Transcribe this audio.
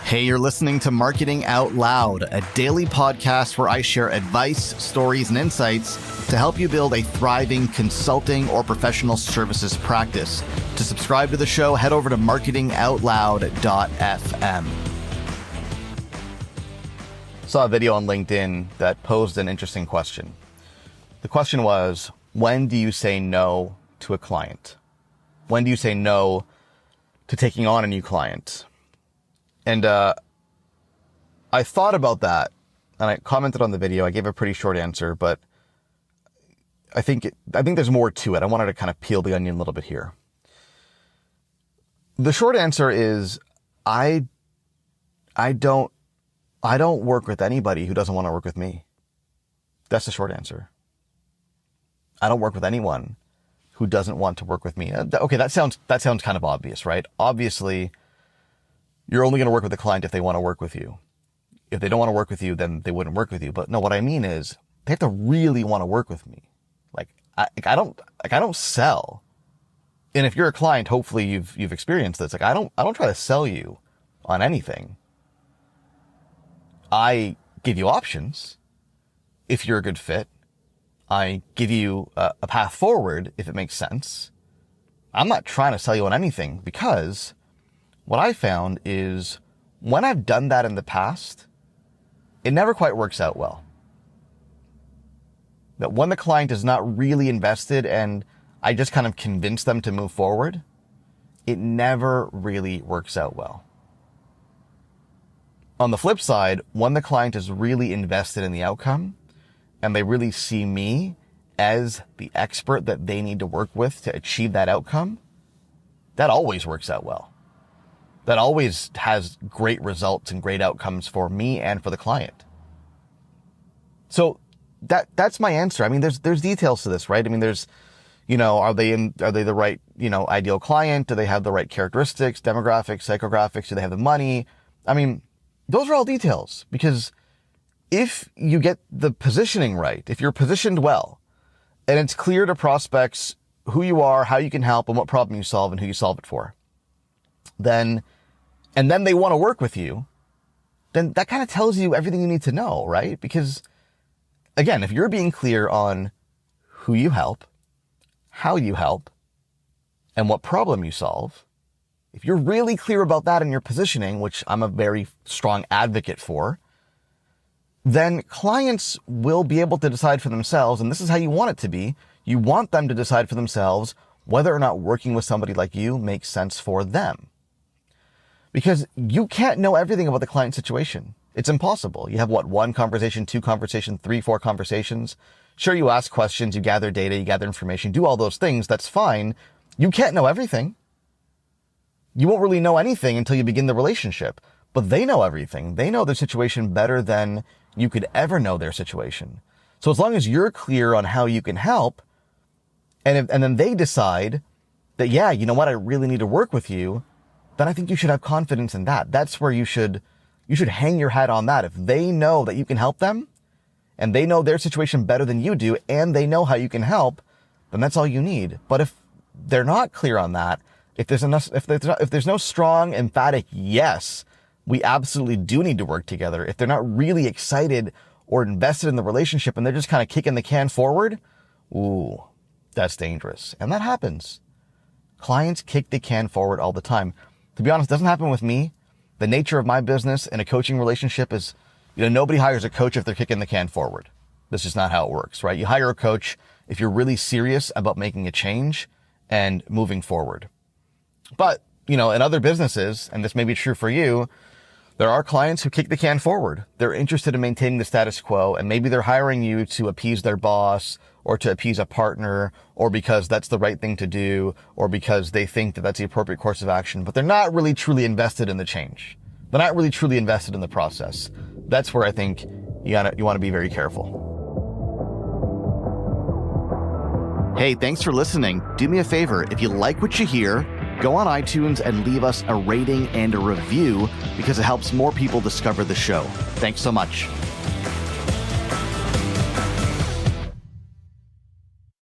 Hey, you're listening to Marketing Out Loud, a daily podcast where I share advice, stories, and insights to help you build a thriving consulting or professional services practice. To subscribe to the show, head over to marketingoutloud.fm. Saw a video on LinkedIn that posed an interesting question. The question was, when do you say no to a client? When do you say no to taking on a new client? And I thought about that, and I commented on the video. I gave a pretty short answer, but I think there's more to it. I wanted to kind of peel the onion a little bit here. The short answer is I don't work with anybody who doesn't want to work with me. That's the short answer. I don't work with anyone who doesn't want to work with me. Okay, that sounds kind of obvious, right? Obviously, you're only going to work with a client if they want to work with you. If they don't want to work with you, then they wouldn't work with you. But no, what I mean is they have to really want to work with me. I don't sell. And if you're a client, hopefully you've experienced this. I don't try to sell you on anything. I give you options if you're a good fit. I give you a path forward if it makes sense. I'm not trying to sell you on anything, because what I found is when I've done that in the past, it never quite works out well. That when the client is not really invested and I just kind of convince them to move forward, it never really works out well. On the flip side, when the client is really invested in the outcome and they really see me as the expert that they need to work with to achieve that outcome, that always works out well. That always has great results and great outcomes for me and for the client. So that's my answer. I mean, there's details to this, right? I mean, there's, are they the right, ideal client? Do they have the right characteristics, demographics, psychographics? Do they have the money? I mean, those are all details, because if you get the positioning right, if you're positioned well, and it's clear to prospects who you are, how you can help, and what problem you solve and who you solve it for, and then they want to work with you, then that kind of tells you everything you need to know, right? Because again, if you're being clear on who you help, how you help, and what problem you solve, if you're really clear about that in your positioning, which I'm a very strong advocate for, then clients will be able to decide for themselves, and this is how you want it to be. You want them to decide for themselves whether or not working with somebody like you makes sense for them. Because you can't know everything about the client situation. It's impossible. You have one conversation, two conversations, 3, 4 conversations. Sure, you ask questions, you gather data, you gather information, do all those things. That's fine. You can't know everything. You won't really know anything until you begin the relationship. But they know everything. They know their situation better than you could ever know their situation. So as long as you're clear on how you can help, and then they decide that, yeah, you know what, I really need to work with you, then I think you should have confidence in that. That's where you should hang your hat on that. If they know that you can help them, and they know their situation better than you do, and they know how you can help, then that's all you need. But if they're not clear on that, if there's no strong, emphatic yes, we absolutely do need to work together, if they're not really excited or invested in the relationship and they're just kind of kicking the can forward, ooh, that's dangerous. And that happens. Clients kick the can forward all the time. To be honest, it doesn't happen with me. The nature of my business in a coaching relationship is, nobody hires a coach if they're kicking the can forward. This is not how it works, right? You hire a coach if you're really serious about making a change and moving forward. But, in other businesses, and this may be true for you, there are clients who kick the can forward. They're interested in maintaining the status quo, and maybe they're hiring you to appease their boss or to appease a partner, or because that's the right thing to do, or because they think that that's the appropriate course of action, but they're not really truly invested in the change. They're not really truly invested in the process. That's where I think you want to be very careful. Hey, thanks for listening. Do me a favor. If you like what you hear, go on iTunes and leave us a rating and a review, because it helps more people discover the show. Thanks so much.